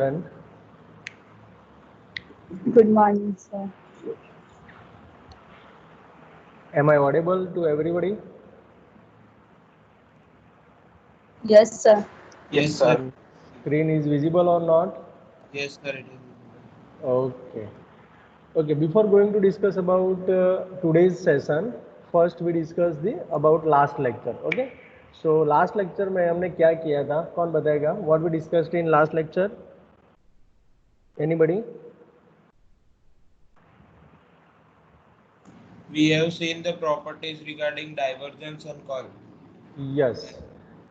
Then, Good morning, sir. am I audible to everybody? Yes, sir. Yes, sir. And screen is visible or not? Yes, sir. It is visible. Okay. Okay. Before going to discuss about today's session, first we discuss the about last lecture. Okay. So last lecture में हमने क्या किया था? कौन बताएगा? What we discussed in last lecture? Anybody? We have seen the properties regarding divergence and curl. Yes.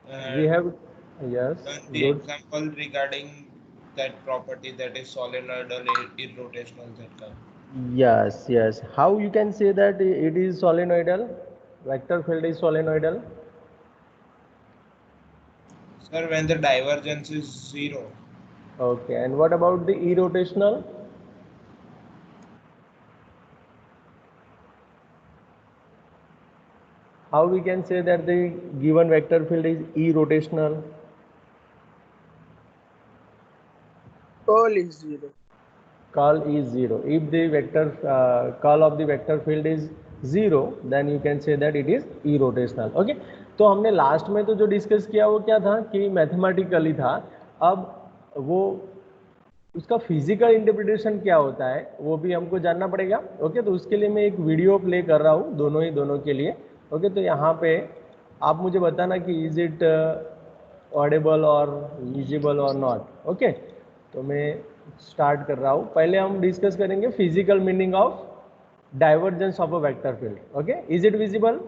We And have. Yes. done the Good. example regarding that property, that is solenoidal irrotational circle. Yes. Yes. How you can say that it is solenoidal? Vector field is solenoidal. Sir, when the divergence is 0, Okay, and what about the irrotational? How we can say that the given vector field is irrotational? Curl is 0. Curl is 0. If the vector curl of the vector field is 0, then you can say that it is irrotational. Okay, तो हमने last में तो जो discuss किया वो क्या था कि मैथमेटिकली था. अब वो उसका फिजिकल इंटरप्रिटेशन क्या होता है वो भी हमको जानना पड़ेगा. ओके, तो उसके लिए मैं एक वीडियो प्ले कर रहा हूँ दोनों के लिए. ओके, तो यहाँ पे आप मुझे बताना कि इज इट ऑडिबल और विजिबल और नॉट. ओके, तो मैं स्टार्ट कर रहा हूँ. पहले हम डिस्कस करेंगे physical meaning of divergence of a vector field. Okay, is it visible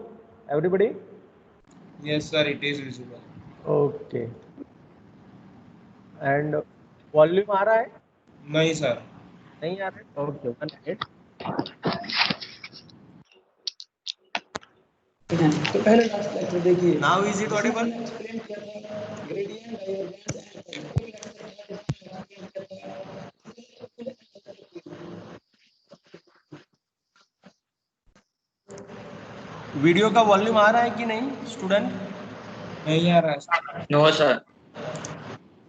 everybody? yes, sir, it is visible. Okay, and volume आ रहा है? नहीं, sir. नहीं आ रहा है? Okay, 1 minute. तो पहले लास्ट लेक्चर देखिए. Now is it audible? Explain किया था ग्रेडियंट डाइवर्जेंस वीडियो का वॉल्यूम आ रहा है कि नहीं स्टूडेंट? नहीं आ रहा है, sir. No sir.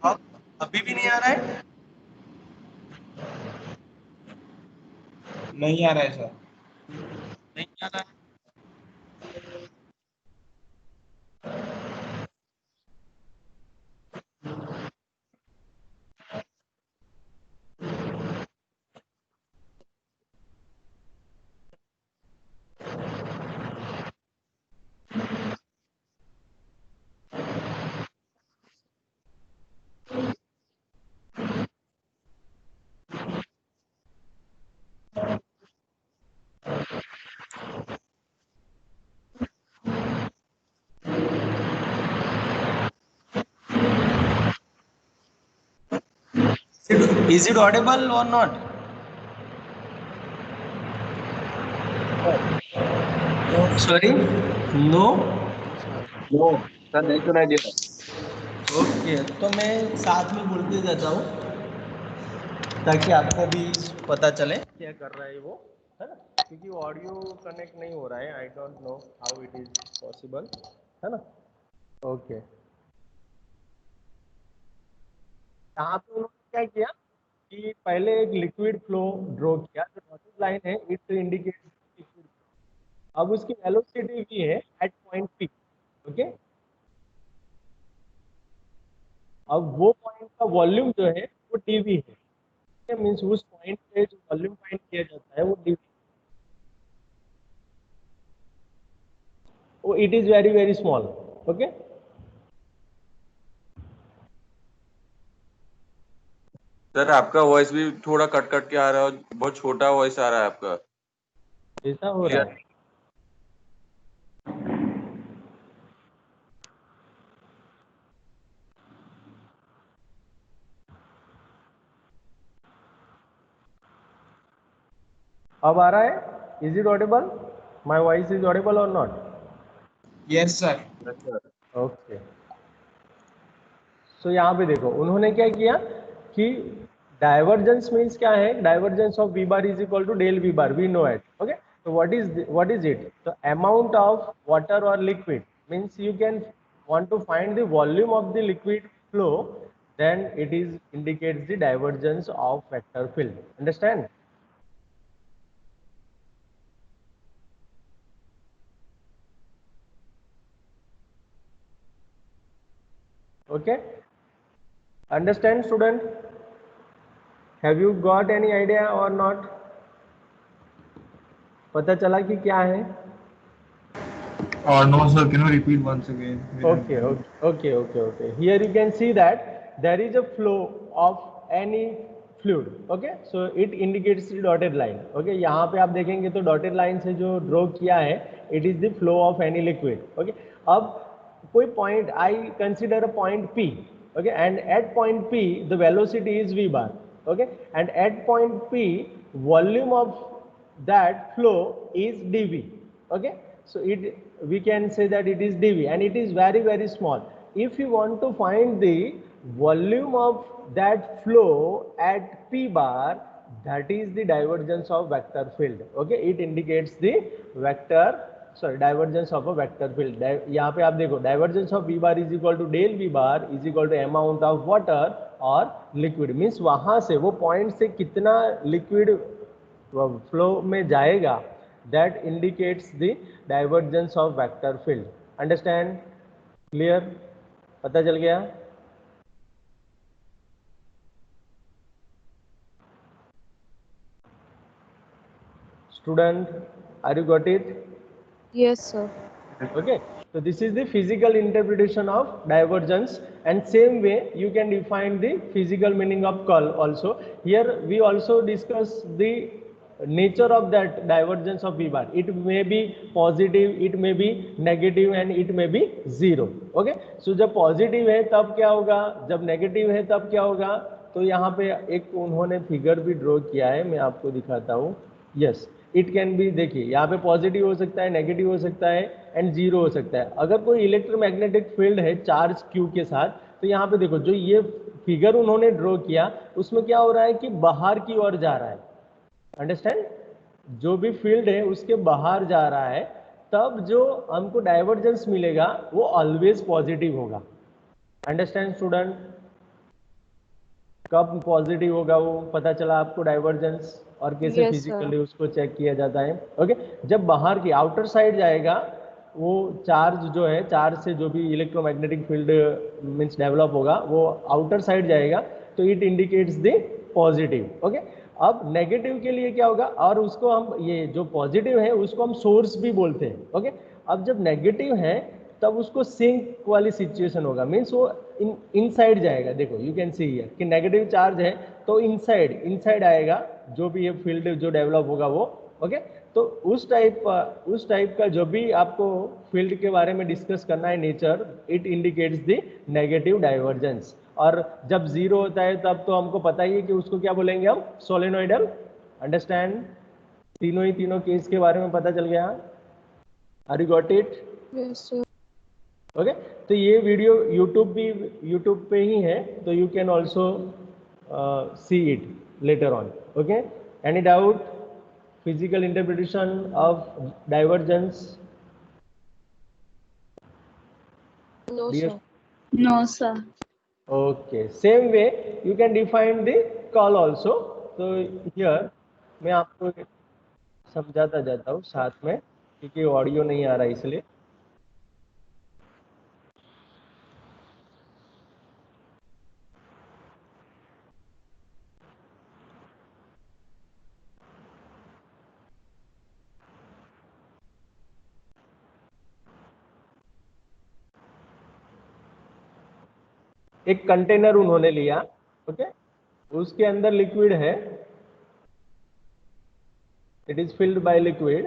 अब अभी भी नहीं आ रहा है? नहीं आ रहा है, sir. नहीं आ रहा है. Is it audible or not? Sorry? No? No sir, नहीं सुनाई दे रहा. ओके, तो मैं साथ में बोलते जाता हूँ ताकि आपको भी पता चले क्या कर रहा है वो, है ना? क्योंकि ऑडियो कनेक्ट नहीं हो रहा है. I don't know how it is possible, है ना? ओके, यहाँ पे उन्होंने क्या किया कि पहले एक लिक्विड फ्लो ड्रॉ किया. जो डॉटेड लाइन है इट इंडिकेट लिक्विड. अब उसकी वेलोसिटी भी है एट पॉइंट पी. ओके, अब वो पॉइंट का वॉल्यूम जो है वो डीवी है. मीन्स उस पॉइंट पे जो वॉल्यूम फाइंड किया जाता है वो डीवी. वो it is very very small. Okay, sir, आपका वॉइस भी थोड़ा कट कट के आ रहा है और बहुत छोटा वॉइस आ रहा है आपका. ऐसा हो रहा है. अब आ रहा है? Is it Audible? My voice is Audible और नॉट? Yes, sir. ओके, सो यहाँ पे देखो उन्होंने क्या किया कि डाइवर्जेंस मीन्स क्या है. Divergence of we bar is equal to del V bar, we know it. Okay, तो what is it? The amount of water और liquid means you can want to find the volume of the liquid flow then it is indicates the divergence of vector field. Understand? Okay, understand student? Have you got any idea or not? पता चला कि क्या है? No, sir. Can you repeat once again? Okay. Here you can see that there is a flow of any fluid. Okay, so it indicates the dotted line. Okay, यहाँ पे आप देखेंगे तो dotted line से जो draw किया है, it is the flow of any liquid. Okay, अब कोई point I consider a point P. Okay, and at point P the velocity is v bar. Okay, and at point P volume of that flow is dv. Okay, so we can say that it is dv and it is very small. If you want to find the volume of that flow at p bar, that is the divergence of vector field. Okay, it indicates the divergence of a vector field. यहाँ पे आप देखो divergence of v bar is equal to del v bar is equal to amount of water और liquid, means वहां से वो point से कितना liquid flow में जाएगा, that indicates the divergence of vector field. Understand? Clear? पता चल गया? Student, are you got it? Yes, sir. Okay, so this is the physical interpretation of divergence, and same way you can define the physical meaning of curl also. Here we also discuss the nature of that divergence of v bar. It may be positive, it may be negative and it may be zero. Okay, so जब positive है तब क्या होगा, जब negative है तब क्या होगा, तो यहाँ पे एक उन्होंने फिगर भी ड्रॉ किया है, मैं आपको दिखाता हूँ. यस, इट कैन बी, देखिए यहाँ पे पॉजिटिव हो सकता है, नेगेटिव हो सकता है एंड जीरो हो सकता है. अगर कोई इलेक्ट्रोमैग्नेटिक फील्ड है चार्ज क्यू के साथ, तो यहाँ पे देखो जो ये फिगर उन्होंने ड्रॉ किया उसमें क्या हो रहा है कि बाहर की ओर जा रहा है. अंडरस्टैंड? जो भी फील्ड है उसके बाहर जा रहा है, तब जो हमको डाइवर्जेंस मिलेगा वो ऑलवेज पॉजिटिव होगा. Understand student? कब पॉजिटिव होगा वो पता चला आपको डाइवर्जेंस, और कैसे Yes, फिजिकली उसको चेक किया जाता है. ओके, जब बाहर की आउटर साइड जाएगा वो चार्ज जो है, चार्ज से जो भी इलेक्ट्रोमैग्नेटिक फील्ड मींस डेवलप होगा वो आउटर साइड जाएगा, तो it indicates the positive. Okay, अब नेगेटिव के लिए क्या होगा, और उसको हम, ये जो पॉजिटिव है उसको हम सोर्स भी बोलते हैं. ओके, अब जब नेगेटिव है तब उसको सिंक वाली सिचुएशन होगा, मीन्स वो इनसाइड जाएगा. देखो यू कैन सी हियर कि नेगेटिव चार्ज है तो इनसाइड आएगा जो भी ये फील्ड जो डेवलप होगा वो. ओके, तो उस टाइप का जो भी आपको फील्ड के बारे में डिस्कस करना है nature, it indicates the negative divergence. और जब जीरो होता है तब तो हमको पता ही है कि उसको क्या बोलेंगे हम, सोलेनोइडल. अंडरस्टैंड? तीनों केस के बारे में पता चल गया. Are you got it? Yes, sir. Okay, तो ये वीडियो यूट्यूब पे ही है, तो you can also see it later on. Okay, any doubt? Physical interpretation of divergence? No, Dear- sir. No, sir. Okay, same way you can define the curl also. तो here मैं आपको समझाता जाता हूँ साथ में, क्योंकि ऑडियो नहीं आ रहा इसलिए. एक कंटेनर उन्होंने लिया. ओके, उसके अंदर लिक्विड है, it is filled by liquid.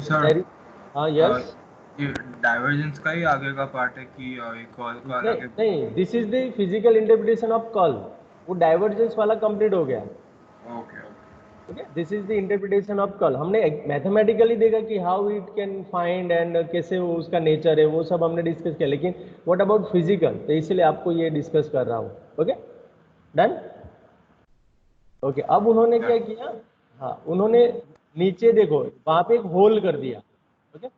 Sir, हाँ, यस. ये डाइवर्जेंस का ही आगे का पार्ट है कि एक और आगे? नहीं, this is the physical interpretation of curl. वो डाइवर्जेंस वाला कंप्लीट हो गया. Okay. Okay, this is the interpretation of curl. हमने मैथमेटिकली देखा कि how it can find and कैसे वो उसका नेचर है, वो सब हमने डिस्कस किया. लेकिन व्हाट अबाउट फिजिकल, तो इसलिए आपको ये डिस्कस कर रहा हूँ. Okay, done. ओके, अब उन्होंने क्या किया, हाँ, उन्होंने नीचे देखो वहां पे एक होल कर दिया. ओके,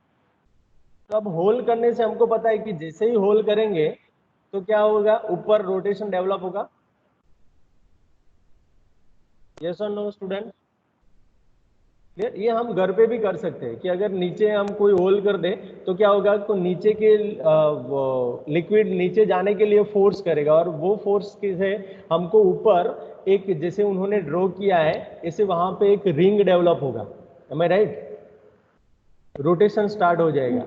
तो अब होल करने से हमको पता है कि जैसे ही होल करेंगे तो क्या होगा, ऊपर रोटेशन डेवलप होगा। यस और नो स्टूडेंट? ये हम घर पे भी कर सकते हैं कि अगर नीचे हम कोई होल कर दे तो क्या होगा, तो नीचे के लिक्विड नीचे जाने के लिए फोर्स करेगा, और वो फोर्स से हमको ऊपर एक, जैसे उन्होंने ड्रॉ किया है ऐसे, वहां पे एक रिंग डेवलप होगा। Am I right? Rotation start हो जाएगा,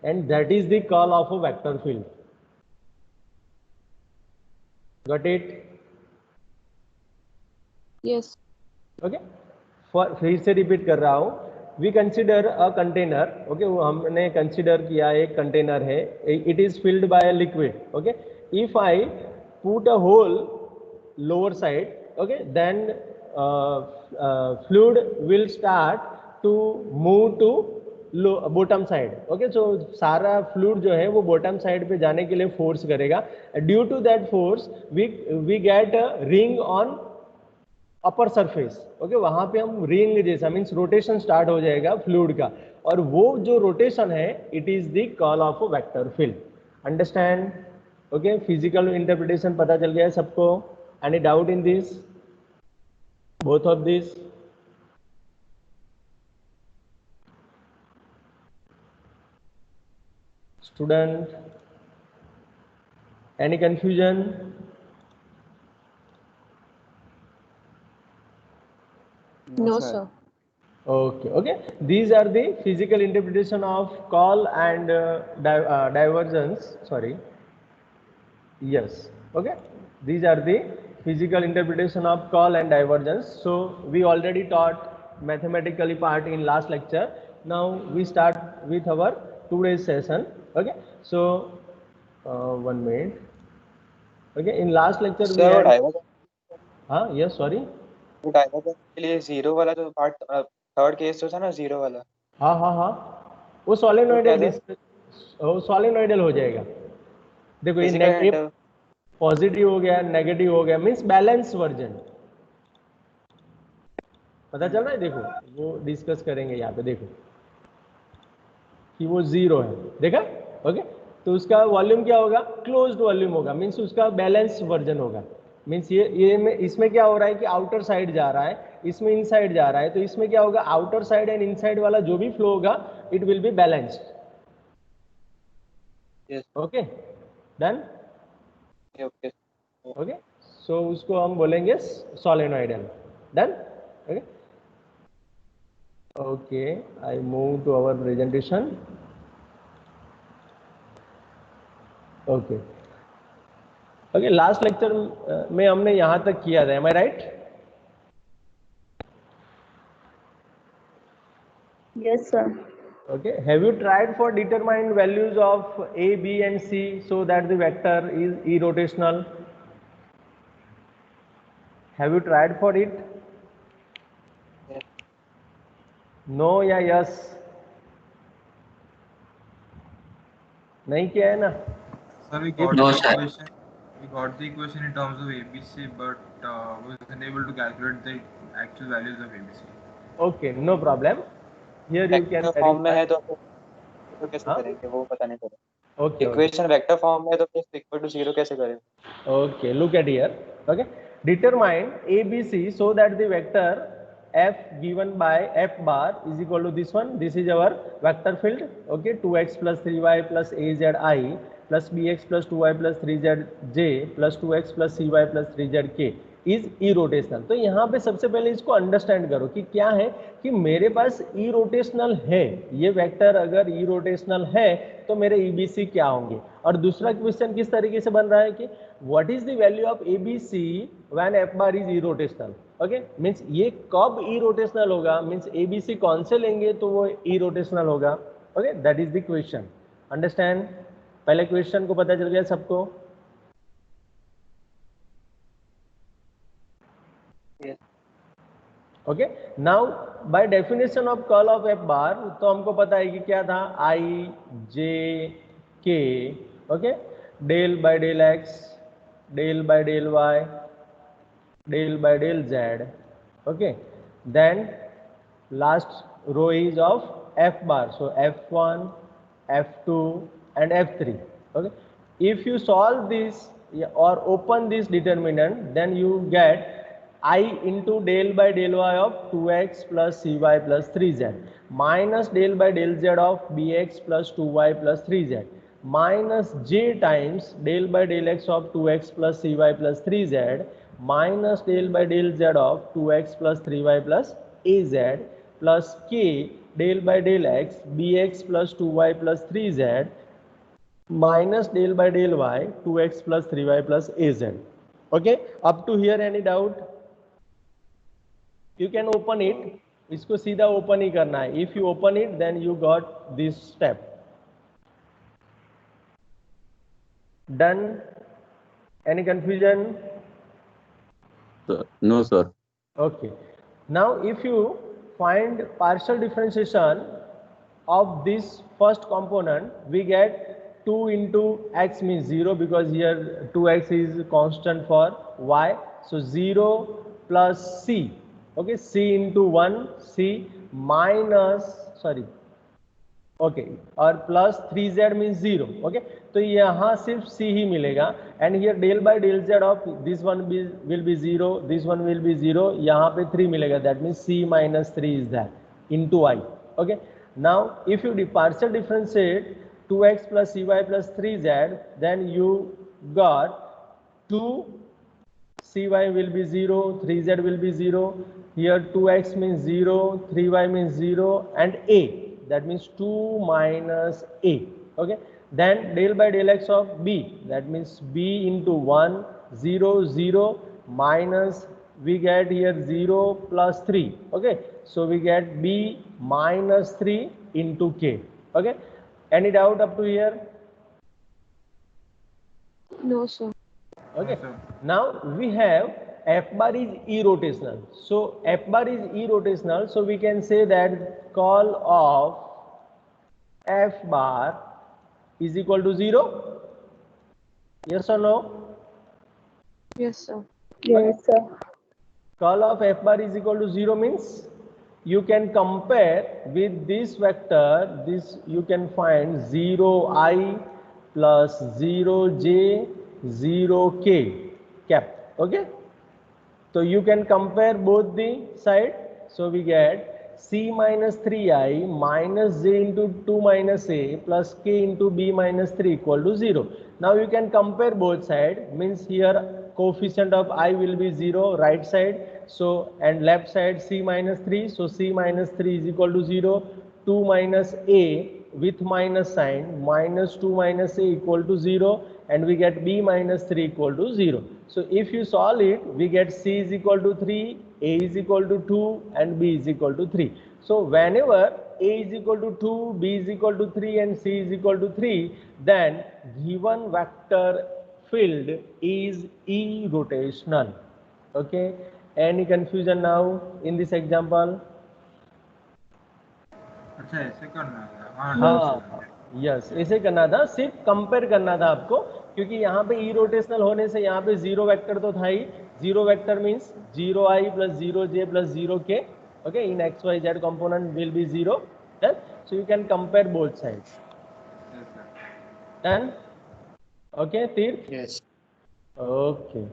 and that is the curl of a vector field. Got it? Yes. Okay, फिर से रिपीट कर रहा हूं। We consider a container, okay, वो हमने कंसिडर किया एक कंटेनर है, it is filled by a liquid, okay. If I put a hole lower side, okay, then fluid will start to move to bottom side, okay. सो सारा fluid जो है वो bottom side पे जाने के लिए फोर्स करेगा। Due to that force we get a ring on upper surface, okay. वहां पे हम रिंग जैसा, मींस रोटेशन स्टार्ट हो जाएगा फ्लूइड का, और वो जो रोटेशन है it is the curl of a vector field. Understand? Okay, physical interpretation पता चल गया है सबको? Any doubt in this, both of this? Student, any confusion? No, sir. Okay, okay. These are the physical interpretation of call and divergence. Sorry. Yes. Okay. These are the physical interpretation of call and divergence. So we already taught mathematically part in last lecture. Now we start with our today's session. Okay. So 1 minute. Okay. In last lecture we sir वो had. Divergence Yes. Sorry. के लिए zero वाला जो part third case जो था ना zero वाला हाँ, वो वो सोलेनोइडल कैसे वो सोलेनोइडल हो जाएगा। देखो ये फिजिकल नेगेटिव पॉजिटिव हो गया, नेगेटिव हो गया, मीन्स बैलेंस वर्जन। पता चल रहा है? देखो वो डिस्कस करेंगे यहाँ पे, देखो कि वो जीरो है, देखा? ओके, तो उसका वॉल्यूम क्या होगा? क्लोज्ड वॉल्यूम होगा, मीन्स उसका बैलेंस वर्जन होगा। मीन्स ये में इसमें क्या हो रहा है कि आउटर साइड जा रहा है, इसमें इनसाइड जा रहा है, तो इसमें क्या होगा, आउटर साइड एंड इनसाइड वाला जो भी फ्लो होगा it will be balanced. Okay, done? Okay okay, so उसको हम बोलेंगे solenoidal. Done? Okay, okay, I move to our presentation. Okay, okay, last lecture में हमने यहां तक किया था, am I right? Yes, sir. Okay, have you tried for determine values of a, b and c so that the vector is irrotational? Have you tried for it? No या yes? नहीं किया है ना? Sir, we got the equation in terms of ABC, but was unable to calculate the actual values of ABC. Okay, no problem. Here you can vector form में verify. है तो कैसे हाँ? करेंगे वो पता नहीं चला Okay, okay. Equation vector form में है तो फिर इक्वल टू जीरो कैसे करेंगे Okay, look at here. Okay, determine ABC so that the vector f given by f bar is equal to this one. This is our vector field. Okay, 2x plus 3y plus azi plus bx plus 2y plus 3zj plus 2x plus cy plus 3zk is irrotational. तो यहाँ पे सबसे पहले इसको understand करो कि क्या है कि मेरे पास इरोटेशनल है, ये वेक्टर अगर इरोटेशनल है तो मेरे ईबीसी क्या होंगे। और दूसरा क्वेश्चन किस तरीके से बन रहा है कि what is the value of ABC when F bar is irrotational. Okay, means ये कब इरोटेशनल होगा, मींस एबीसी कौन से लेंगे तो वो इरोटेशनल होगा। Okay, that is the question. Understand? पहले क्वेश्चन को पता चल गया सबको? Okay, now by definition of curl of F बार तो हमको पता है कि क्या था, I J K, okay, del by del x, del by del Y, del by del Z. Okay, then last row is of F bar, so F1, F2 and F3. Okay, if you solve this or open this determinant, then you get I into del by del y of 2x plus cy plus 3z minus del by del z of bx plus 2y plus 3z minus j times del by del x of 2x plus cy plus 3z minus del by del z of 2x plus 3y plus az plus k del by del x bx plus 2y plus 3z minus del by del y 2x plus 3y plus az. Okay, up to here any doubt? You can open it. इसको सीधा open ही करना है. If you open it, then you got this step. Done? Any confusion? No, sir. Okay. Now, if you find partial differentiation of this first component, we get 2 into x means 0 because here 2x is constant for y. So 0 plus c. Okay, c into 1 c minus और plus 3z means 0. Okay, तो यहाँ सिर्फ c ही मिलेगा and here del by del z of this one will be 0, this one will be 0, यहाँ पे 3 मिलेगा, that means c minus 3 is that into i. Okay, now if you partial differentiate 2x plus cy plus 3z, then you got 2 cy will be 0, 3z will be 0, here 2x means 0, 3y means 0 and a, that means 2 minus a. Okay, then del by del x of b, that means b into 1 0 0 minus we get here 0 plus 3. Okay, so we get b minus 3 into k. Okay, any doubt up to here? No, sir. Okay, No, sir. now we have f bar is e-rotational. So f bar is e-rotational, so we can say that curl of f bar is equal to 0. Yes or no? Yes, sir. Yes, sir. Curl of f bar is equal to 0 means you can compare with this vector, this you can find 0i plus 0j 0k cap. Okay, so you can compare both the side, so we get c minus 3i minus j into 2 minus a plus k into b minus 3 equal to 0. Now you can compare both sides, means here coefficient of I will be 0 right side, so and left side c minus 3, so c minus 3 is equal to 0, 2 minus a with minus sign minus 2 minus a equal to 0 and we get b minus 3 equal to 0. So if you solve it, we get c is equal to 3, a is equal to 2 and b is equal to 3. So whenever a is equal to 2, b is equal to 3 and c is equal to 3, then given vector field is e-rotational. Okay, any confusion now in this example? अच्छा ऐसे करना है. हाँ, हाँ, yes, ऐसे करना था, सिर्फ कंपेयर करना था आपको, क्योंकि यहाँ पे ई रोटेशनल होने से यहाँ पे जीरो वेक्टर तो था ही. Zero vector means 0i plus 0j plus 0k. Okay, in xyz component will be 0. Then so you can compare both sides. Yes, sir. Then okay, Tirth? Yes. Okay.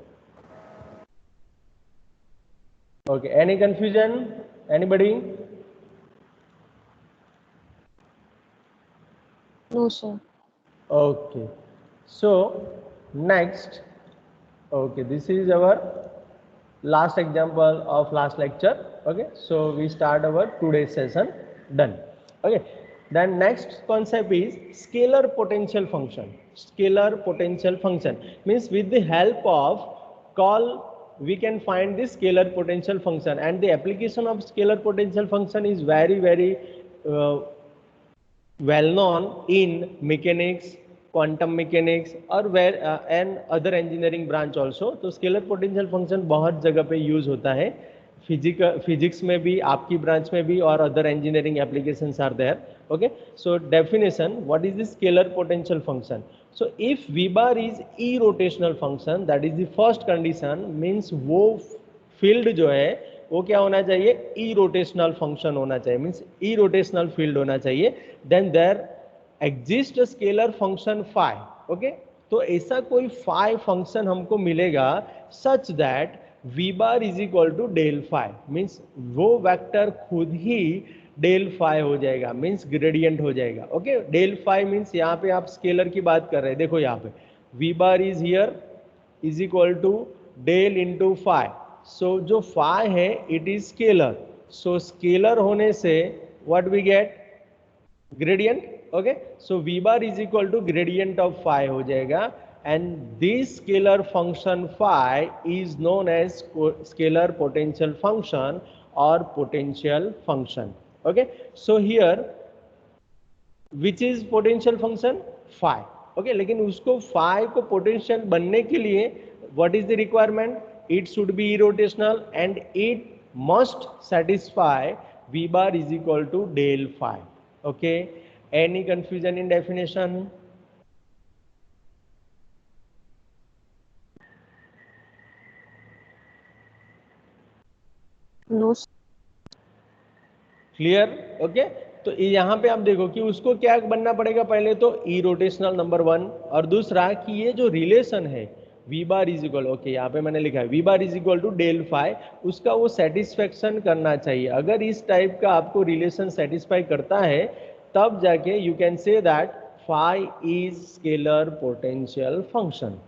Okay, any confusion? Anybody? No, sir. Okay, so next, okay, this is our last example of last lecture. Okay, so we start our today's session. Done. Okay, then next concept is scalar potential function. Scalar potential function means with the help of curl we can find this scalar potential function, and the application of scalar potential function is very well known in mechanics, quantum mechanics और and other engineering branch also. तो scalar potential function बहुत जगह पे use होता है, physics में भी, आपकी ब्रांच में भी, और other engineering applications are there. Okay, so definition, what is the scalar potential function? So if v bar is e-rotational function, that is the first condition, means वो फील्ड जो है वो क्या होना चाहिए, ई रोटेशनल फंक्शन होना चाहिए, मीन्स ई rotational field होना चाहिए. Then there exist scalar function phi, okay, तो ऐसा कोई फाई फंक्शन हमको मिलेगा such that V bar is equal to del phi, means वो वेक्टर खुद ही डेल फाई हो जाएगा, मीन्स ग्रेडियंट हो जाएगा। ओके, डेल फाई मीन्स यहाँ पे आप स्केलर की बात कर रहे हैं, देखो यहाँ पे V bar is here is equal to del into phi, so जो फाई है it is scalar, so scalar होने से what we get gradient. Okay, so we bar is equal to gradient of phi हो जाएगा, and this scalar function phi is known as scalar potential function और potential function. Okay, so here which is potential function phi. Okay, लेकिन उसको phi को potential बनने के लिए what is the requirement, it should be irrotational and it must satisfy v bar is equal to del phi. Okay, any confusion in definition? No. Clear? Okay, तो यहाँ पे आप देखो कि उसको क्या बनना पड़ेगा, पहले तो इरोटेशनल नंबर 1, और दूसरा कि ये जो रिलेशन है V bar is equal, okay यहाँ पे मैंने लिखा है V bar is equal to del phi, उसका वो सेटिस्फेक्शन करना चाहिए। अगर इस टाइप का आपको रिलेशन सेटिस्फाई करता है तब जाके you can say that phi is scalar potential function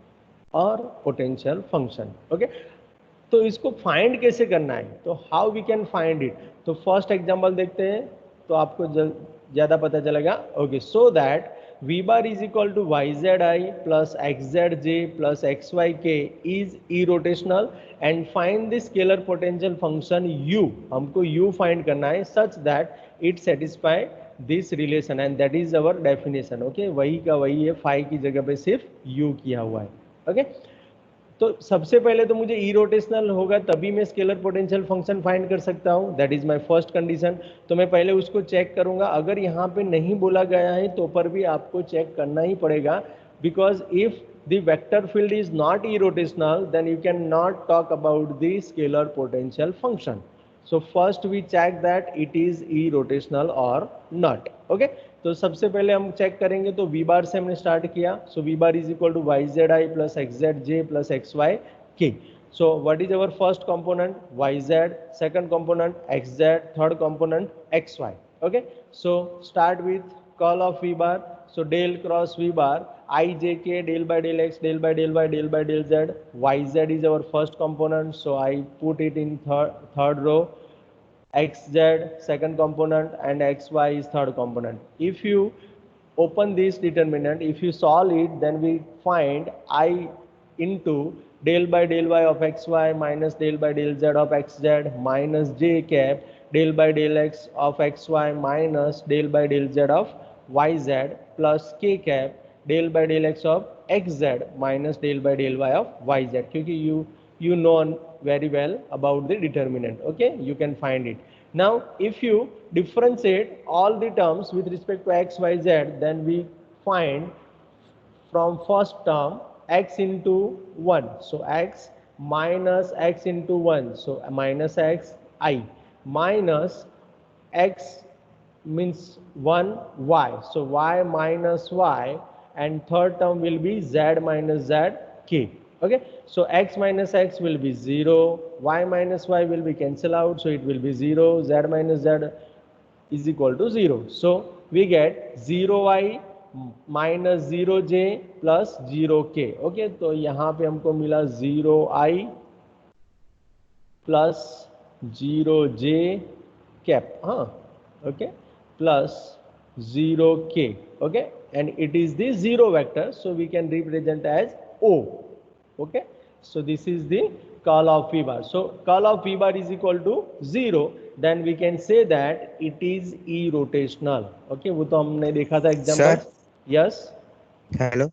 और पोटेंशियल फंक्शन। ओके, तो इसको फाइंड कैसे करना है, तो how we can find it, तो फर्स्ट एग्जांपल देखते हैं तो आपको ज़्यादा पता चलेगा। Okay, so that v bar is equal to yzi plus xzj plus xyk is irrotational and find the scalar potential function u, हमको u find करना है such that it satisfy this relation and that is our definition। okay, वही का वही है, phi की जगह पे सिर्फ u किया हुआ है। ओके, तो सबसे पहले तो मुझे इरोटेशनल होगा तभी मैं स्केलर पोटेंशियल फंक्शन फाइंड कर सकता हूँ, that is my first condition. तो मैं पहले उसको चेक करूंगा, अगर यहाँ पे नहीं बोला गया है तो पर भी आपको चेक करना ही पड़ेगा, because if the vector field is not irrotational then you can not talk about the scalar potential function. So first we check that it is irrotational और नॉट। ओके, तो सबसे पहले हम चेक करेंगे, तो वी बार से हमने स्टार्ट किया, so we bar is equal to y z i plus x z j plus x y k. So what is our first component y z, second component x z, third component x y. Okay, so start with curl of we bar, so del cross v bar i J k del by del x del by del Y del by del z, y Z is our first component, so I put it in third row, xz second component and xy is third component. If you open this determinant, if you solve it, then we find I into del by del y of xy minus del by del z of xz minus j cap del by del x of xy minus del by del z of yz plus k cap del by del x of xz minus del by del y of yz, क्योंकि you know very well about the determinant. Okay, you can find it. Now if you differentiate all the terms with respect to x, y, z, then we find from first term x into 1, so x minus x into 1, so minus x I minus x means 1 y, so y minus y, and third term will be z minus z k. Okay, so x minus x will be 0, y minus y will be cancel out, so it will be 0, z minus z is equal to 0, so we get 0y minus 0j plus 0k. okay, तो यहाँ पे हमको मिला 0i plus 0j cap, हाँ, okay, plus 0k. okay, and it is the zero vector, so we can represent as O. Okay, so this is the curl of v bar, so curl of v bar is equal to 0, then we can say that it is irrotational. okay, वो तो हमने देखा था example. Yes, hello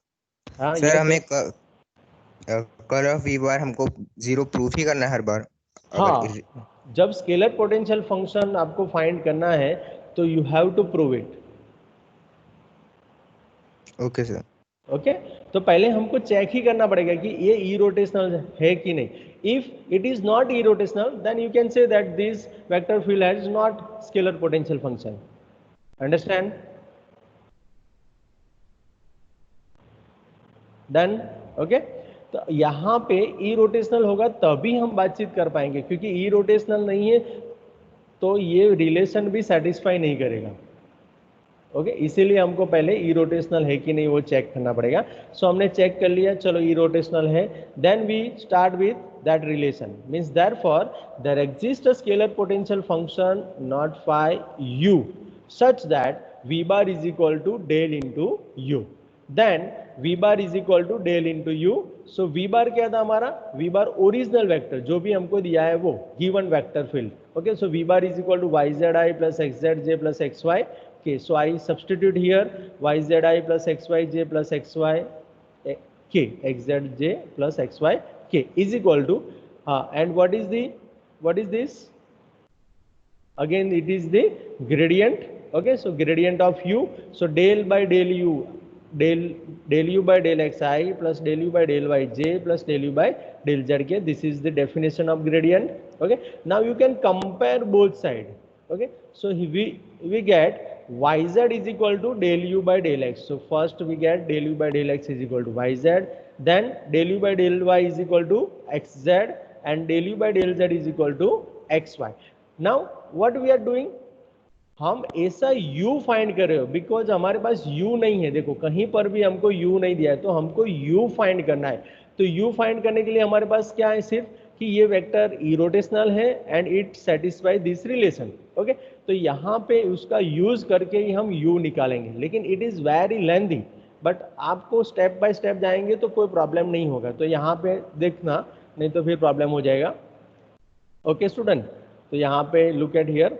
हाँ sir, हमें curl of we बार हमको 0 proof ही करना है हर बार। हाँ, जब स्केलर पोटेंशियल फंक्शन आपको फाइंड करना है तो you have to prove it. Okay sir. Okay, तो पहले हमको चेक ही करना पड़ेगा कि ये इरोटेशनल है कि नहीं। If it is not irrotational then you can say that this vector field has not scalar potential function. Understand? Done. Okay, तो यहाँ पे ई रोटेशनल होगा तभी हम बातचीत कर पाएंगे, क्योंकि ई रोटेशनल नहीं है तो ये रिलेशन भी सेटिस्फाई नहीं करेगा। ओके, इसीलिए हमको पहले ई रोटेशनल है कि नहीं वो चेक करना पड़ेगा। सो हमने चेक कर लिया, चलो ई रोटेशनल है, then we start with that relation, means therefore there exist a scalar potential function not phi U such that v bar is equal to del into u, then v bar is equal to del into u। so v bar क्या था हमारा, v bar original vector जो भी हमको दिया है वो given vector field. Okay, so v bar is equal to yzi plus xzj plus xy। okay, so I substitute here yzi plus xyj plus xy k, xzj plus xy k is equal to and what is this, again it is the gradient। okay, so gradient of u, so del by del u, del u by del xi plus del u by del yj plus del u by del zk, this is the definition of gradient। okay, now you can compare both side। okay, so we get yz is equal to del u by del x, so first we get del u by del x is equal to yz, then del u by del y is equal to xz and del u by del z is equal to xy। now what we are doing, हम ऐसा u find कर रहे हो, because हमारे पास u नहीं है, देखो कहीं पर भी हमको u नहीं दिया है, तो हमको u फाइंड करना है। तो u फाइंड करने के लिए हमारे पास क्या है, सिर्फ कि ये वेक्टर इरोटेशनल है and it satisfy this relation. Okay, तो यहाँ पे उसका यूज करके ही हम u निकालेंगे, लेकिन it is very lengthy, but आपको स्टेप बाय स्टेप जाएंगे तो कोई प्रॉब्लम नहीं होगा। तो यहाँ पे देखना, नहीं तो फिर प्रॉब्लम हो जाएगा। ओके स्टूडेंट, तो यहाँ पे लुक एट हियर,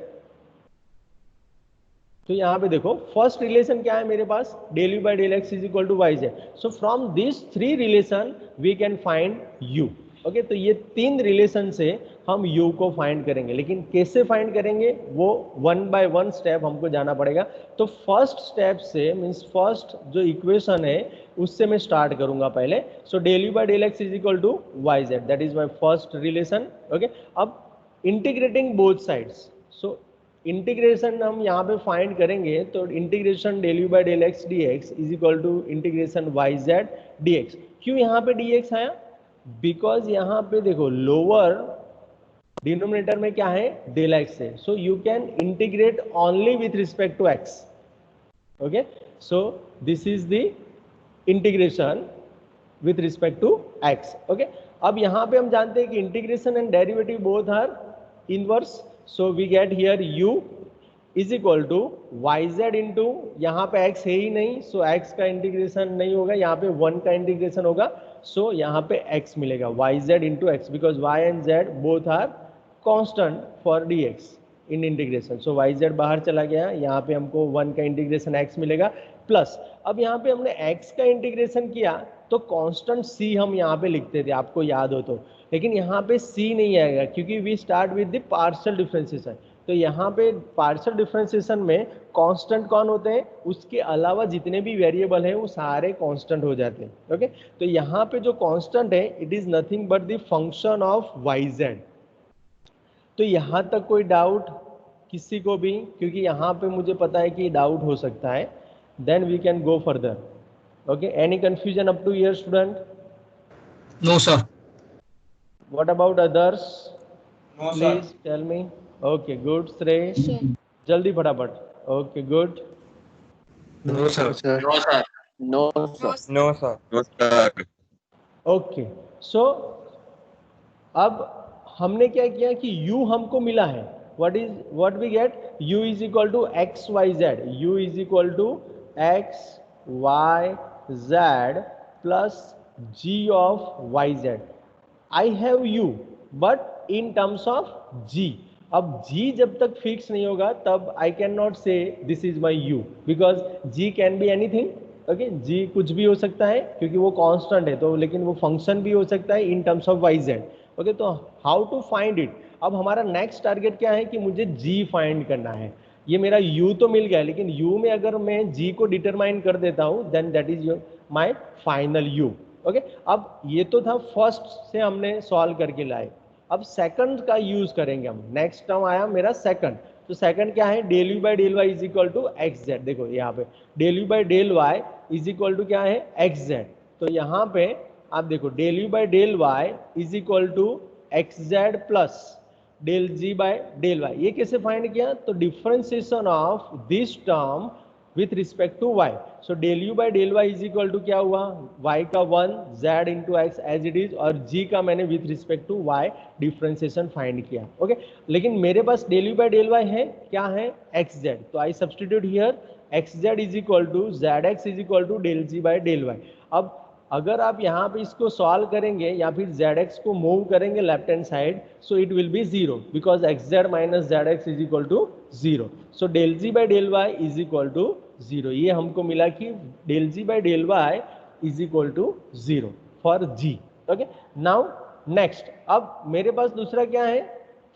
तो यहाँ पे देखो फर्स्ट रिलेशन क्या है मेरे पास, del you by del x is equal to y z. So from this three relation we can find u. Okay, तो ये तीन रिलेशन से हम u को फाइंड करेंगे, लेकिन कैसे फाइंड करेंगे वो वन बाय वन स्टेप हमको जाना पड़ेगा। तो फर्स्ट स्टेप से मीन्स फर्स्ट जो इक्वेशन है उससे मैं स्टार्ट करूंगा पहले। So del you by del x is equal to y z, that is my first relation. Okay, अब integrating both sides, so integration हम यहाँ पे फाइंड करेंगे, तो integration del you by del x d x is equal to integration y z d x. क्यों यहाँ पे D x आया, बिकॉज यहाँ पे देखो लोअर डिनोमिनेटर में क्या है, डेल एक्स है, so you can integrate only with respect to X. Okay, so this is the integration with respect to X. Okay, अब यहाँ पे हम जानते हैं कि integration and derivative both are inverse, so we get here u is equal to yz into, यहाँ पे x है ही नहीं, so x का इंटीग्रेशन नहीं होगा, यहाँ पे 1 का इंटीग्रेशन होगा, so यहाँ पे x मिलेगा yz into x, because y and z both are constant for dx in integration। so yz बाहर चला गया, यहाँ पे हमको 1 का इंटीग्रेशन x मिलेगा प्लस, अब यहाँ पे हमने x का इंटीग्रेशन किया तो कांस्टेंट c हम यहाँ पे लिखते थे, आपको याद हो तो, लेकिन यहाँ पे c नहीं आएगा क्योंकि we start with the partial differentiation. तो यहाँ पे पार्शियल डिफरेंशिएशन में कांस्टेंट कौन होते हैं, उसके अलावा जितने भी वेरिएबल हैं वो सारे कांस्टेंट हो जाते हैं। ओके, तो यहाँ पे जो कांस्टेंट है it is nothing but the function of yz। तो यहाँ तक कोई डाउट किसी को भी, क्योंकि यहाँ पे मुझे पता है कि डाउट हो सकता है, then we can go further. Okay, any confusion up to here student? No sir. What about others? No, sir. Please tell me. Okay, good. Shrey, Sure. जल्दी फटाफट। Okay, good. No sir. No sir. No sir. No sir. Okay, so अब हमने क्या किया कि u हमको मिला है, what we get, u is equal to x y z, u is equal to x y z plus g of y z। I have u but in terms of g। अब g जब तक fix नहीं होगा तब I cannot say this is my u, because g can be anything। Okay, g कुछ भी हो सकता है क्योंकि वो कांस्टेंट है, तो लेकिन वो फंक्शन भी हो सकता है in terms of y z। Okay, तो हाउ टू फाइंड इट, अब हमारा नेक्स्ट टारगेट क्या है कि मुझे g फाइंड करना है। ये मेरा u तो मिल गया, लेकिन u में अगर मैं g को डिटरमाइन कर देता हूँ then that is my final u। ओके, अब ये तो था फर्स्ट से हमने सॉल्व करके लाए, अब सेकंड का यूज करेंगे हम। नेक्स्ट टर्म आया मेरा सेकंड, तो सेकंड क्या है, del you by del Y is equal to x Z. देखो यहाँ पे del you by del Y is equal to क्या है, एक्स जेड। तो यहाँ पे आप देखो del you by del Y is equal to x Z plus del ji by del Y. ये कैसे फाइंड किया? तो differentiation of this term with respect to y। So del you by del Y is equal to क्या हुआ? y का 1 z into x as it is, और g का मैंने with respect to y differentiation find किया। Okay, लेकिन मेरे पास del you by del y है, क्या है? X Z. तो I substitute here x z is equal to z x is equal to del ji by del Y. अब अगर आप यहाँ पे इसको सॉल्व करेंगे या फिर zx को मूव करेंगे left hand side, so it will be 0 because xz minus zx is equal to 0। So del ji by del Y is equal to 0। ये हमको मिला कि del ji by del Y is equal to 0 for g। Okay, now next, अब मेरे पास दूसरा क्या है?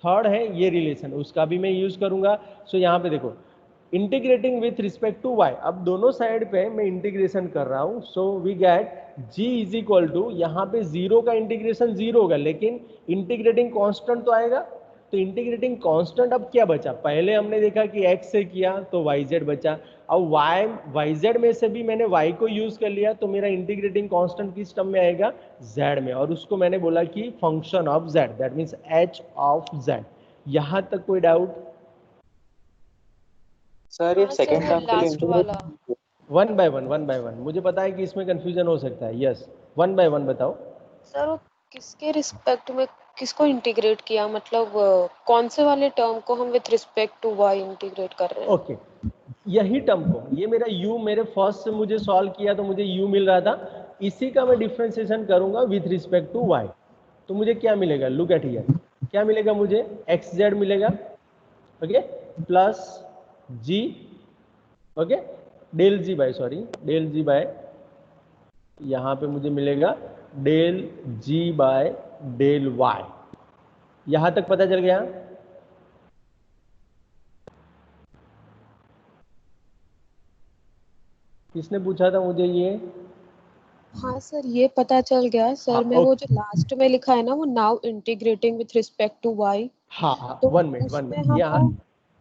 Third है ये रिलेशन, उसका भी मैं यूज करूंगा। सो यहाँ पे देखो integrating with respect to y, अब दोनों साइड पे मैं इंटीग्रेशन कर रहा हूं। So we get g is equal to, यहाँ पे 0 का इंटीग्रेशन 0 होगा, लेकिन इंटीग्रेटिंग कांस्टेंट तो आएगा। तो इंटीग्रेटिंग कांस्टेंट अब क्या बचा? पहले हमने देखा कि x से किया तो yz बचा, अब yz में से भी मैंने y को यूज कर लिया, तो मेरा इंटीग्रेटिंग कांस्टेंट किस टर्म में आएगा? z में, और उसको मैंने बोला कि function of z, that means h of z। यहाँ तक कोई डाउट? सर ये सेकंड टर्म के लिए लास्ट वाला वन बाय वन, मुझे पता है कि इसमें कंफ्यूजन हो सकता है। यस, वन बाय वन बताओ। सर वो किसके रिस्पेक्ट में किसको इंटीग्रेट किया, मतलब कौन से वाले टर्म को हम with respect to y integrate कर रहे हैं? ओके, यही टर्म को, ये मेरा u मेरे फर्स्ट से मुझे सॉल्व किया तो मुझे u मिल रहा था, इसी का मैं डिफरेंशिएशन करूंगा विथ रिस्पेक्ट टू y। तो मुझे क्या मिलेगा? लुक एट हियर, क्या मिलेगा मुझे? xz मिलेगा, okay, plus g, okay, del ji by, sorry del ji by, यहाँ पे मुझे मिलेगा del ji by del y. यहां तक पता चल गया? किसने पूछा था मुझे ये? हाँ सर, ये पता चल गया सर। हाँ, मैं वो जो लास्ट में लिखा है ना, वो now integrating with respect to y, हाँ, तो वन मिनट उसमें हम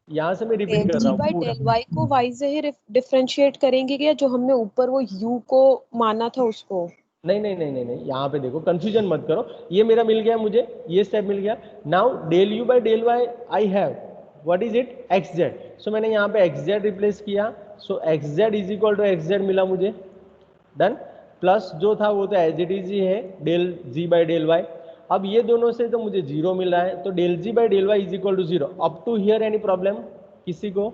यहाँ से मैं रिपीट डेल कर जी रहा हूँ बाई पूरा। डेल y को y से ही डिफरेंशिएट करेंगे क्या, जो हमने ऊपर वो u को माना था उसको? नहीं, यहाँ पे देखो, कंफ्यूजन मत करो। ये मेरा मिल गया, मुझे ये स्टेप मिल गया। Now del you by del y I have what is it? X z. So मैंने यहाँ पे एक्स जेड रिप्लेस किया, so x z is equal to x z मिला मुझे, डन। प्लस जो था वो तो एज इट इज ही है, del ji by del Y. अब ये दोनों से तो मुझे 0 मिल रहा है, तो del ji by del Y is equal to 0। Up to here any problem किसी को?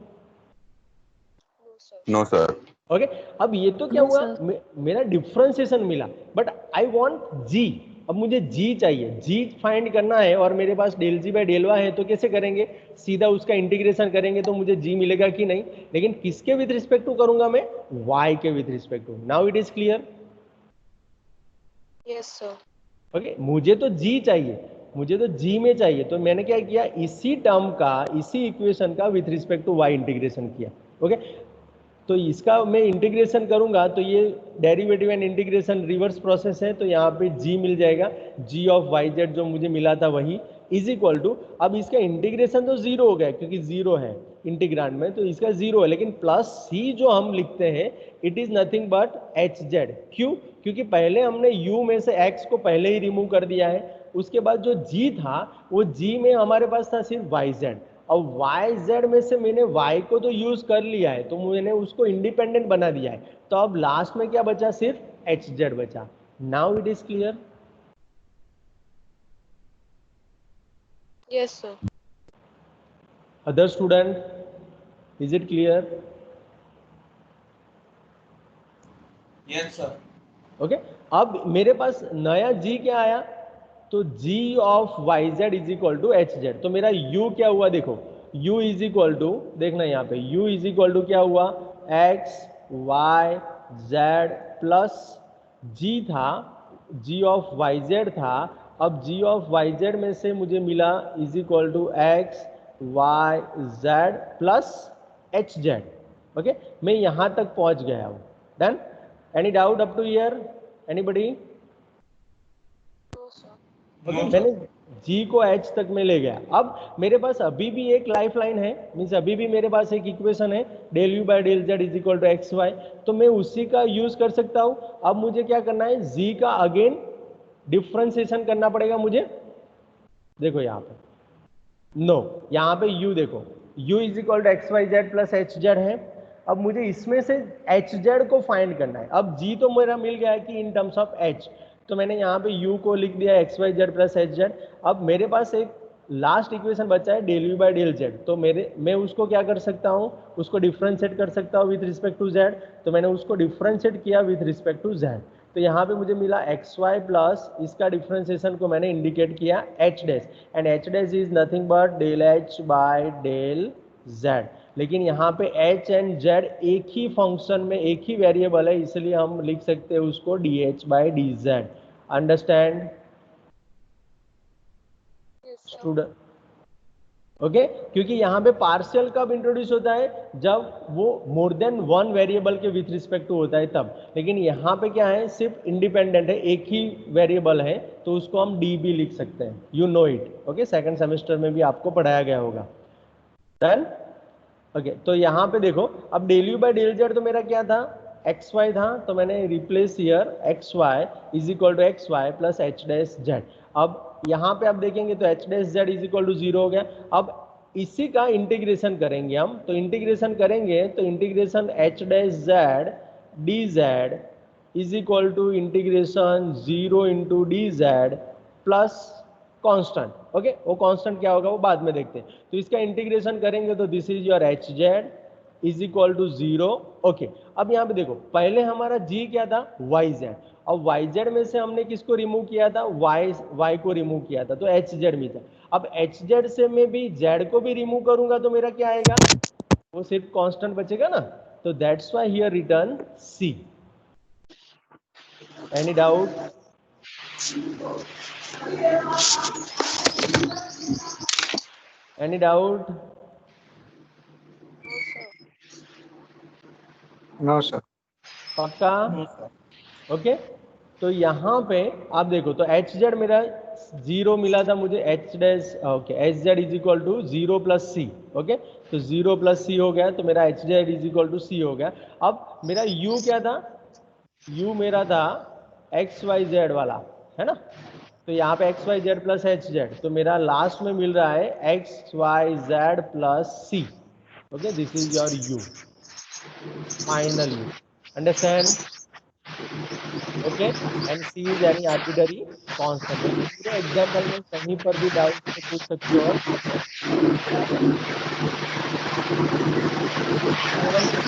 No sir. ओके, अब ये तो क्या No, हुआ? मेरा डिफरेंशिएशन मिला, बट आई वांट जी। अब मुझे जी चाहिए, जी फाइंड करना है, और मेरे पास del ji by del y है, तो कैसे करेंगे? सीधा उसका इंटीग्रेशन करेंगे तो मुझे जी मिलेगा कि नहीं? लेकिन किसके विथ रिस्पेक्ट टू करूंगा मैं? वाई के with respect to. Now it is clear? Yes sir. Okay, मुझे तो जी चाहिए, मुझे तो जी में चाहिए, तो मैंने क्या किया? इसी टर्म का, इसी इक्वेशन का with respect to Y integration किया। ओके, तो इसका मैं इंटीग्रेशन करूंगा तो ये derivative and integration reverse process है, तो यहाँ पे g मिल जाएगा, g ऑफ वाई जेड जो मुझे मिला था वही, इज इक्वल टू, अब इसका इंटीग्रेशन तो 0 हो गया क्योंकि 0 है इंटीग्रांड में, तो इसका 0 है, लेकिन प्लस c जो हम लिखते हैं it is nothing but H Z. क्यों? क्योंकि पहले हमने u में से x को पहले ही रिमूव कर दिया है, उसके बाद जो g था वो g में हमारे पास था सिर्फ वाई जेड, और yz में से मैंने y को तो यूज कर लिया है, तो मैंने उसको इंडिपेंडेंट बना दिया है, तो अब लास्ट में क्या बचा? सिर्फ hz बचा। Now it is clear? Yes sir. Other student, is it clear? Yes sir. Okay, अब मेरे पास नया g क्या आया? तो g of Y Z is equal to H Z. तो मेरा u क्या हुआ? देखो u इज इक्वल टू, देखना यहाँ पे u इज इक्वल टू क्या हुआ? x y z plus g था, g ऑफ वाई जेड था, अब g ऑफ वाई जेड में से मुझे मिला is equal to x y z plus H Z. Okay, मैं यहाँ तक पहुँच गया हूँ। Done? Any doubt up to here? Anybody? No sir. Okay, G को एच तक में ले गया। अब मेरे पास अभी भी एक लाइफ लाइन है, मीन्स अभी भी मेरे पास एक इक्वेशन है del you by del Z is equal to x Y, तो मैं उसी का यूज कर सकता हूं। अब मुझे क्या करना है, जी का अगेन डिफ्रेंसिएशन करना पड़ेगा मुझे। देखो यहाँ पे यहाँ पे u देखो, u is equal to x Y Z plus H Z है। अब मुझे इसमें से एच जेड को फाइंड करना है। अब g तो मेरा मिल गया है कि इन टर्म्स ऑफ h, तो मैंने यहाँ पे u को लिख दिया X Y Z plus H Z. अब मेरे पास एक लास्ट इक्वेशन बचा है del you by del Z, तो मैं उसको क्या कर सकता हूँ, उसको डिफ्रेंशिएट कर सकता हूँ विथ रिस्पेक्ट टू जेड। तो मैंने उसको डिफ्रेंशिएट किया विथ रिस्पेक्ट टू जेड, तो यहाँ पे मुझे मिला एक्स वाई प्लस इसका डिफ्रेंसिएशन को मैंने इंडिकेट किया H dash, and H dash is nothing but del H by del Z. लेकिन यहाँ पे एच एंड जेड एक ही फंक्शन में एक ही वेरिएबल है, इसलिए हम लिख सकते हैं उसको D H by D Z. Understand student? Okay, क्योंकि यहाँ पे पार्शियल कब इंट्रोड्यूस होता है, जब वो मोर देन वन वेरिएबल के विथ रिस्पेक्ट टू होता है तब। लेकिन यहाँ पे क्या है, सिर्फ इंडिपेंडेंट है, एक ही वेरिएबल है, तो उसको हम डी भी लिख सकते हैं। You know it, okay, second semester में भी आपको पढ़ाया गया होगा। डन? ओके, तो यहाँ पे देखो, अब del you by del Z तो मेरा क्या था, एक्स वाई था, तो मैंने replace here X Y is equal to x Y plus H dash Z. अब यहाँ पे आप देखेंगे तो H dash Z is equal to 0 हो गया। अब इसी का इंटीग्रेशन करेंगे हम, तो इंटीग्रेशन करेंगे तो integration H dash Z D Z is equal to integration 0 into D Z plus constant. Okay, वो कांस्टेंट क्या होगा वो बाद में देखते हैं। तो इसका इंटीग्रेशन करेंगे तो this is your H Z is equal to 0। Okay, अब यहाँ पे देखो, पहले हमारा g क्या था, वाई जेड। अब वाई जेड में से हमने किसको रिमूव किया था, y को रिमूव किया था, तो एच जेड मिला। अब एच जेड से मैं भी z को भी रिमूव करूंगा तो मेरा क्या आएगा, वो सिर्फ कांस्टेंट बचेगा ना। तो that's why here return c। Any doubt? Any doubt? No sir. पक्का? ओके, तो यहाँ पे आप देखो, तो एच जेड मेरा 0 मिला था मुझे, h dash okay h Z is equal to 0 plus C. Okay, तो 0 प्लस सी हो गया, तो मेरा h Z is equal to c हो गया। अब मेरा u क्या था, u मेरा था एक्स वाई जेड वाला, है ना। तो यहाँ पे X Y Z plus H Z, तो मेरा लास्ट में मिल रहा है X Y Z plus C. Okay, this is your u, final u। Understand? Okay, and C is any arbitrary constant. पूरे एग्जांपल में कहीं पर भी डाउट तो पूछ सकते हो।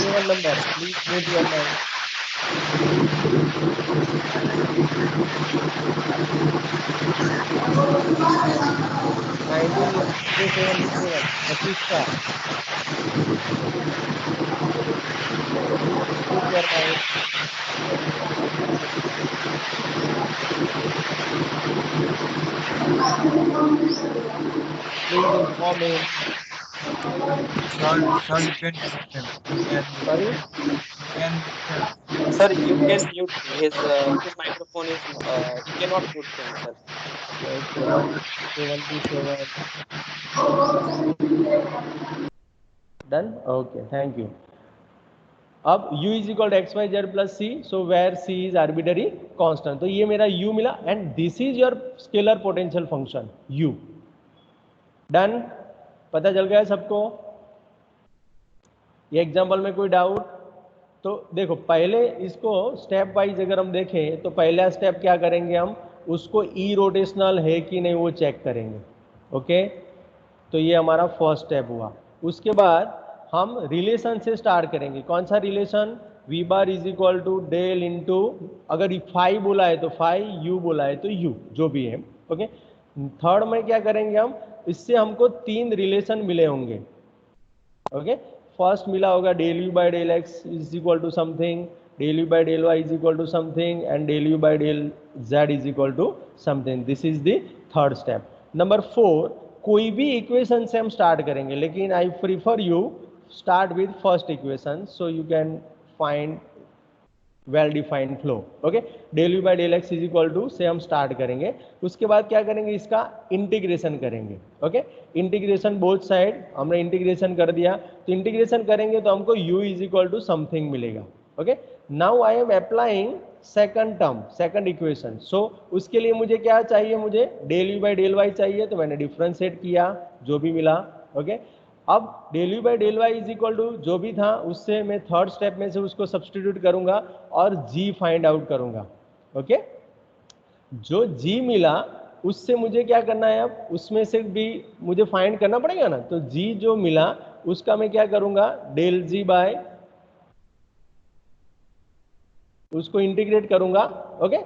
7 number please mute your mic. पच्चीस का mute your mic. Please inform him. Sir, you can mute him. Sorry? You can mute him. Sir, you can mute him. His microphone is he cannot mute himself. 727. Done? Okay, thank you. अब u is equal to x Y Z plus c, so where c is arbitrary constant. तो ये मेरा u मिला, and this is your scalar potential function u। Done? पता चल गया सबको? ये एग्जांपल में कोई डाउट? तो देखो, पहले इसको स्टेप वाइज अगर हम देखें तो पहला स्टेप क्या करेंगे हम, उसको ई रोटेशनल है कि नहीं वो चेक करेंगे। ओके, तो ये हमारा फर्स्ट स्टेप हुआ। उसके बाद हम रिलेशन से स्टार्ट करेंगे। कौन सा relation, v bar is equal to del into, अगर फाई बोला है तो फाई, यू बोला है तो यू, जो भी है। ओके, थर्ड में क्या करेंगे हम, इससे हमको 3 रिलेशन मिले होंगे। ओके, फर्स्ट मिला होगा del you by del x is equal to something, del you by del Y is equal to something, and del you by del Z is equal to something. This is the third step. Number 4, कोई भी equation से हम start करेंगे, लेकिन I prefer you start with first equation, so you can find well defined flow. Okay, del you by del x is equal to से हम start करेंगे, उसके बाद क्या करेंगे, इसका इंटीग्रेशन करेंगे। ओके, इंटीग्रेशन बोथ साइड हमने इंटीग्रेशन कर दिया, तो इंटीग्रेशन करेंगे तो हमको u is equal to something मिलेगा। Okay, now I am applying second term, second equation. So उसके लिए मुझे क्या चाहिए, मुझे del you by del y चाहिए, तो मैंने डिफ्रेंशिएट किया, जो भी मिला। ओके, अब del you by del Y is equal to जो भी था उससे मैं थर्ड स्टेप में से उसको सब्सटीट्यूट करूंगा और g फाइंड आउट करूंगा। ओके, जो g मिला उससे मुझे क्या करना है, अब उसमें से भी मुझे फाइंड करना पड़ेगा ना, तो g जो मिला उसका मैं क्या करूंगा, डेल g बाय उसको इंटीग्रेट करूंगा। ओके,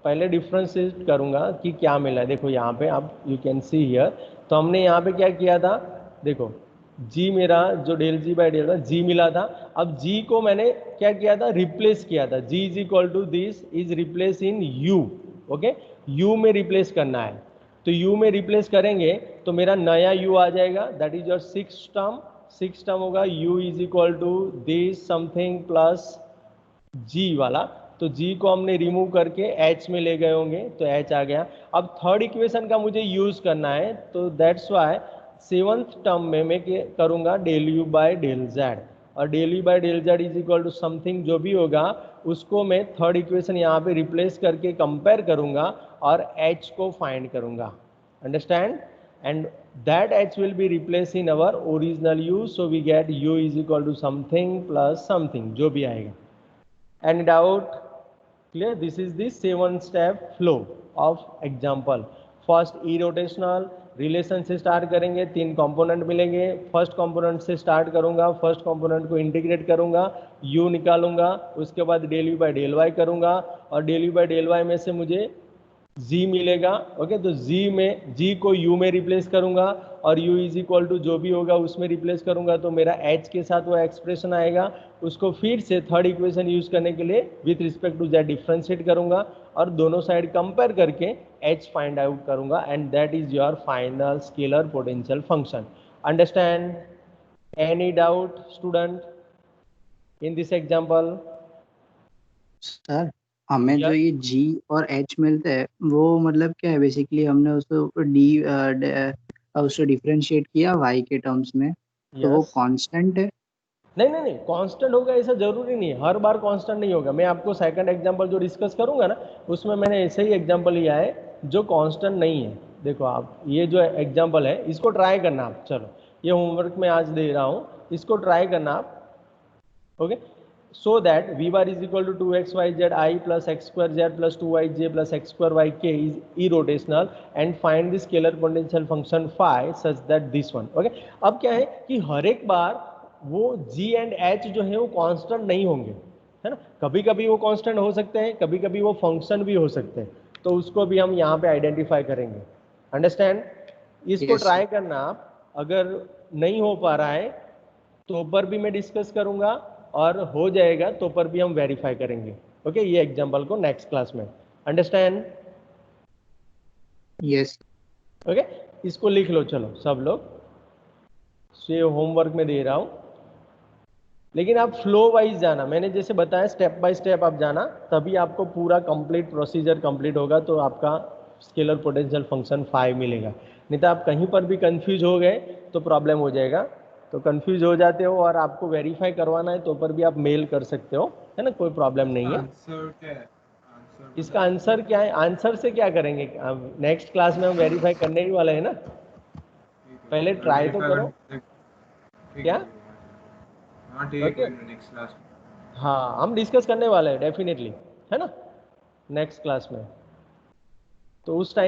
पहले डिफरेंशिएट करूंगा कि क्या मिला है। देखो यहाँ पे आप यू कैन सी हियर, तो हमने यहाँ पे क्या किया था, देखो g मेरा जो del ji by del g मिला था, अब g को मैंने क्या किया था, रिप्लेस किया था। g is equal to this is replace in u। Okay, u में रिप्लेस करना है, तो u में रिप्लेस करेंगे तो मेरा नया u आ जाएगा, that is your six term. Six term होगा u is equal to this something plus g वाला, तो g को हमने रिमूव करके h में ले गए होंगे, तो h आ गया। अब थर्ड इक्वेशन का मुझे यूज करना है, तो दैट्स वाई सेवंथ टर्म में मैं करूंगा del you by del z, और del you by del Z is equal to something जो भी होगा उसको मैं थर्ड इक्वेशन यहाँ पे रिप्लेस करके कंपेयर करूंगा और h को फाइंड करूंगा। Understand? And that h will be replaced in our original u, so we get u is equal to something plus something, जो भी आएगा। Any doubt? Clear? This is the 7-step flow of example. First irrotational relation से start करेंगे, 3 component मिलेंगे। First component से start करूंगा, first component को integrate करूंगा, u निकालूंगा, उसके बाद del you by del y करूंगा, और del you by del y में से मुझे g मिलेगा। ओके, तो g को u में रिप्लेस करूंगा और u इज इक्वल टू जो भी होगा उसमें रिप्लेस करूंगा, तो मेरा h के साथ वो एक्सप्रेशन आएगा, उसको फिर से थर्ड इक्वेशन यूज करने के लिए with respect to z differentiate करूंगा और दोनों साइड कंपेयर करके h फाइंड आउट करूंगा, and that is your final scalar potential function. Understand? Any doubt student in this example? Sir हमें जो ये g और h मिलता है वो मतलब क्या है, बेसिकली हमने उसको उसको डिफरेंशिएट किया y के टर्म्स में, तो वो कांस्टेंट है? नहीं, कांस्टेंट होगा ऐसा जरूरी नहीं है, हर बार कांस्टेंट नहीं होगा। मैं आपको सेकंड एग्जांपल जो डिस्कस करूंगा ना उसमें मैंने ऐसे ही एग्जांपल लिया है जो कांस्टेंट नहीं है। देखो आप ये जो एग्जांपल है इसको ट्राई करना आप, चलो ये होमवर्क में आज दे रहा हूँ, इसको ट्राई करना आप। Okay, so that v bar is equal to 2xyz I plus x square z plus 2yj plus x square yk is irrotational and find the scalar potential function phi such that this one। Okay, अब क्या है कि हर एक बार वो g and h जो है वो constant नहीं होंगे, है ना, कभी कभी वो कांस्टेंट हो सकते हैं, कभी कभी वो फंक्शन भी हो सकते हैं, तो उसको भी हम यहाँ पे आइडेंटिफाई करेंगे। अंडरस्टैंड? इसको ट्राई करना आप, अगर नहीं हो पा रहा है तो ऊपर भी मैं डिस्कस करूंगा और हो जाएगा तो पर भी हम वेरीफाई करेंगे। ओके, ये एग्जांपल को नेक्स्ट क्लास में। अंडरस्टैंड? यस। ओके, इसको लिख लो, चलो सब लोग, ये होमवर्क में दे रहा हूं, लेकिन आप फ्लो वाइज जाना, मैंने जैसे बताया स्टेप बाय स्टेप आप जाना, तभी आपको पूरा कंप्लीट प्रोसीजर कंप्लीट होगा, तो आपका स्केलर पोटेंशियल फंक्शन 5 मिलेगा। नहीं तो आप कहीं पर भी कंफ्यूज हो गए तो प्रॉब्लम हो जाएगा, तो कंफ्यूज हो जाते हो और आपको वेरीफाई करवाना है तो पर भी आप मेल कर सकते हो, है ना, कोई प्रॉब्लम नहीं है। आंसर क्या है? इसका आंसर क्या है? आंसर से क्या करेंगे, नेक्स्ट क्लास में हम वेरीफाई करने ही वाले हैं ना, पहले ट्राई तो करो। क्या? हाँ ठीक है, नेक्स्ट क्लास। हाँ, हम डिस्कस करने वाले हैं डेफिनेटली, है ना, नेक्स्ट क्लास में, तो उस टाइम